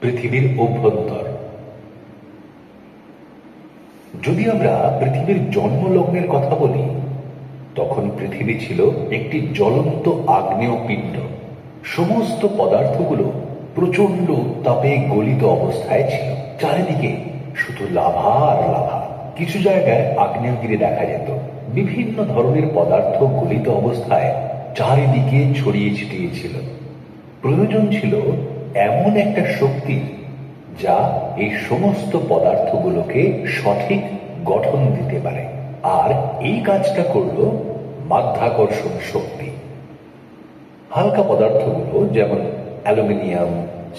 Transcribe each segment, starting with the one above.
পৃথিবীর অভ্যন্তর। যদি আমরা পৃথিবীর জন্মলগ্নের কথা বলি, তখন পৃথিবী ছিল একটি জ্বলন্ত আগ্নেয় পিণ্ড। সমস্ত পদার্থগুলো প্রচন্ড উত্তাপে গলিত অবস্থায় ছিল। চারিদিকে শুধু লাভা আর লাভা। কিছু জায়গায় আগ্নেয়গিরি দেখা যেত। বিভিন্ন ধরনের পদার্থ গলিত অবস্থায় চারিদিকে ছড়িয়ে ছিটিয়ে ছিল। প্রয়োজন ছিল এমন একটা শক্তির, যা এই সমস্ত পদার্থগুলোকে সঠিক গঠন দিতে পারে। আর এই কাজটা করল মাধ্যাকর্ষণ শক্তি। হালকা পদার্থগুলো যেমন অ্যালুমিনিয়াম,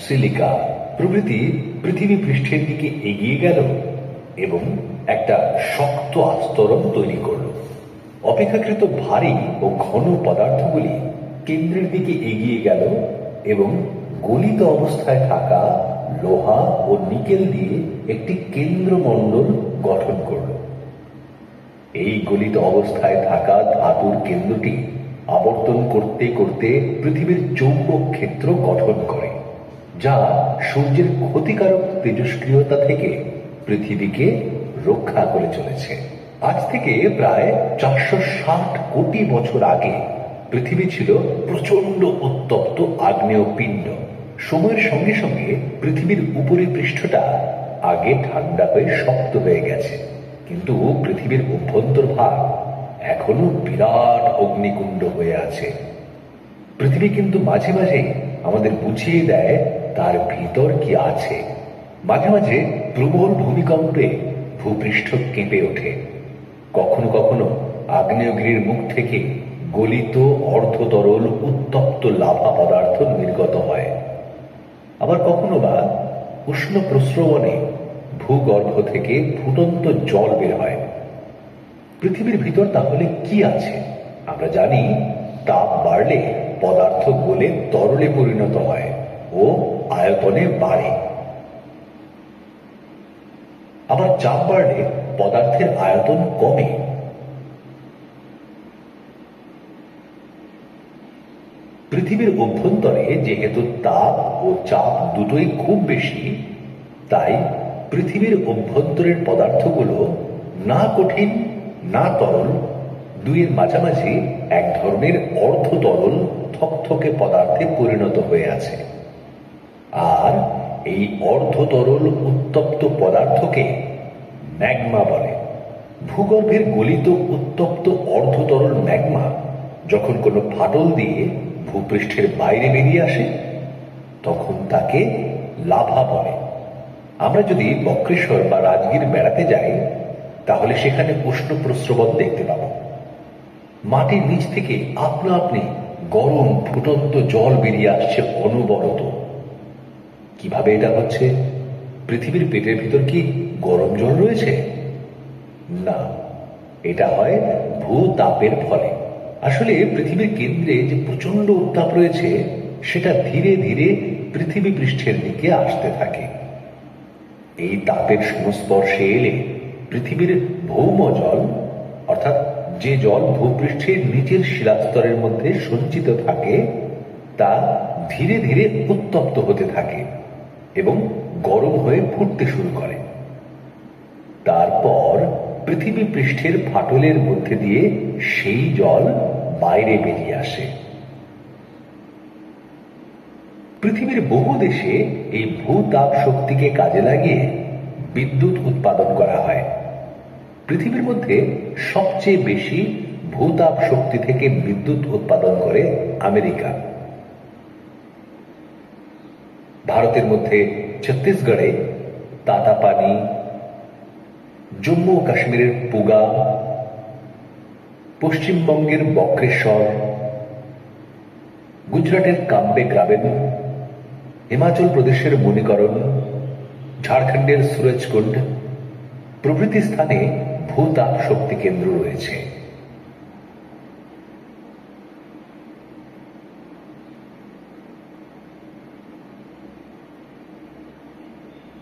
সিলিকা প্রভৃতি পৃথিবী পৃষ্ঠের দিকে এগিয়ে গেল এবং একটা শক্ত আস্তরণ তৈরি করল। অপেক্ষাকৃত ভারী ও ঘন পদার্থগুলি কেন্দ্রের দিকে এগিয়ে গেল এবং গলিত অবস্থায় থাকা লোহা ও নিকেল দিয়ে একটি কেন্দ্রমণ্ডল গঠন করল। এই গলিত অবস্থায় থাকা ধাতুর কেন্দ্রটি আবর্তন করতে করতে পৃথিবীর চৌম্বক ক্ষেত্র গঠন করে, যা সূর্যের ক্ষতিকারক তেজস্ক্রিয়তা থেকে পৃথিবীকে রক্ষা করে চলেছে। আজ থেকে প্রায় 460 কোটি বছর আগে পৃথিবী ছিল প্রচন্ড উত্তপ্ত আগ্নেয় পিণ্ড। সময়ের সঙ্গে সঙ্গে পৃথিবীর উপরি পৃষ্ঠটা আগে ঠান্ডা হয়ে শক্ত হয়ে গেছে, কিন্তু পৃথিবীর অভ্যন্তর ভাগ এখনো বিরাট অগ্নিকুণ্ড হয়ে আছে। পৃথিবী কিন্তু মাঝে মাঝে আমাদের বুঝিয়ে দেয় তার ভিতর কি আছে। মাঝে মাঝে প্রবল ভূমিকম্পে ভূপৃষ্ঠ কেঁপে ওঠে। কখনো কখনো আগ্নেয়গিরির মুখ থেকে গলিত অর্ধতরল উত্তপ্ত লাভা পদার্থ নির্গত হয়। আবার কখনো বা উষ্ণ প্রস্রবণে ভূগর্ভ থেকে ফুটন্ত জল বের হয়। পৃথিবীর ভিতর তাহলে কি আছে? আমরা জানি তাপ বাড়লে পদার্থ গলে তরলে পরিণত হয় ও আয়তনে বাড়ে। আবার চাপ বাড়লে পদার্থের আয়তন কমে। পৃথিবীর অভ্যন্তরে যেহেতু তাপ ও চাপ দুটোই খুব বেশি, তাই পৃথিবীর অভ্যন্তরের পদার্থগুলো না কঠিন না তরল, দুইয়ের মাঝামাঝি এক ধরনের অর্ধতরল থকথকে পদার্থে পরিণত হয়ে আছে। আর এই অর্ধতরল উত্তপ্ত পদার্থকে ম্যাগমা বলে। ভূগর্ভের গলিত উত্তপ্ত অর্ধতরল ম্যাগমা যখন কোনো ফাটল দিয়ে ভূপৃষ্ঠের বাইরে বেরিয়ে আসে, তখন তাকে লাভা বলে। আমরা যদি বক্রেশ্বর বা রাজগীর বেড়াতে যাই, তাহলে সেখানে উষ্ণ প্রস্রবণ দেখতে পাব। মাটির নিচ থেকে আপনা আপনি গরম ফুটন্ত জল বেরিয়ে আসছে অনবরত। কিভাবে এটা হচ্ছে? পৃথিবীর পেটের ভিতর কি গরম জল রয়েছে? না, এটা হয় ভূতাপের ফলে। আসলে পৃথিবীর কেন্দ্রে যে প্রচন্ড উত্তাপ রয়েছে, সেটা ধীরে ধীরে পৃথিবী পৃষ্ঠের দিকে আসতে থাকে। এই তাপের সংস্পর্শে এলে পৃথিবীর ভৌম জল, অর্থাৎ যে জল ভূপৃষ্ঠের নিচের শিলাস্তরের মধ্যে সঞ্চিত থাকে, তা ধীরে ধীরে উত্তপ্ত হতে থাকে এবং গরম হয়ে ফুটতে শুরু করে। তারপর পৃথিবী পৃষ্ঠের ফাটলের মধ্যে দিয়ে সেই জল বাইরে বেরিয়ে আসে। পৃথিবীর বহু দেশে এই ভূতাপ শক্তিকে কাজে লাগিয়ে বিদ্যুৎ উৎপাদন করা হয়। পৃথিবীর মধ্যে সবচেয়ে বেশি ভূতাপ শক্তি থেকে বিদ্যুৎ উৎপাদন করে আমেরিকা। ভারতের মধ্যে ছত্তিশগড়ে তাতাপানি, জম্মু ও কাশ্মীরের পুগা, পশ্চিমবঙ্গের বক্রেশ্বর, গুজরাটের কাম্বে গ্রাবেন, হিমাচল প্রদেশের মণিকরণ, ঝাড়খণ্ডের সুরজকুণ্ড প্রভৃতি স্থানে ভূতাপ শক্তি কেন্দ্র রয়েছে।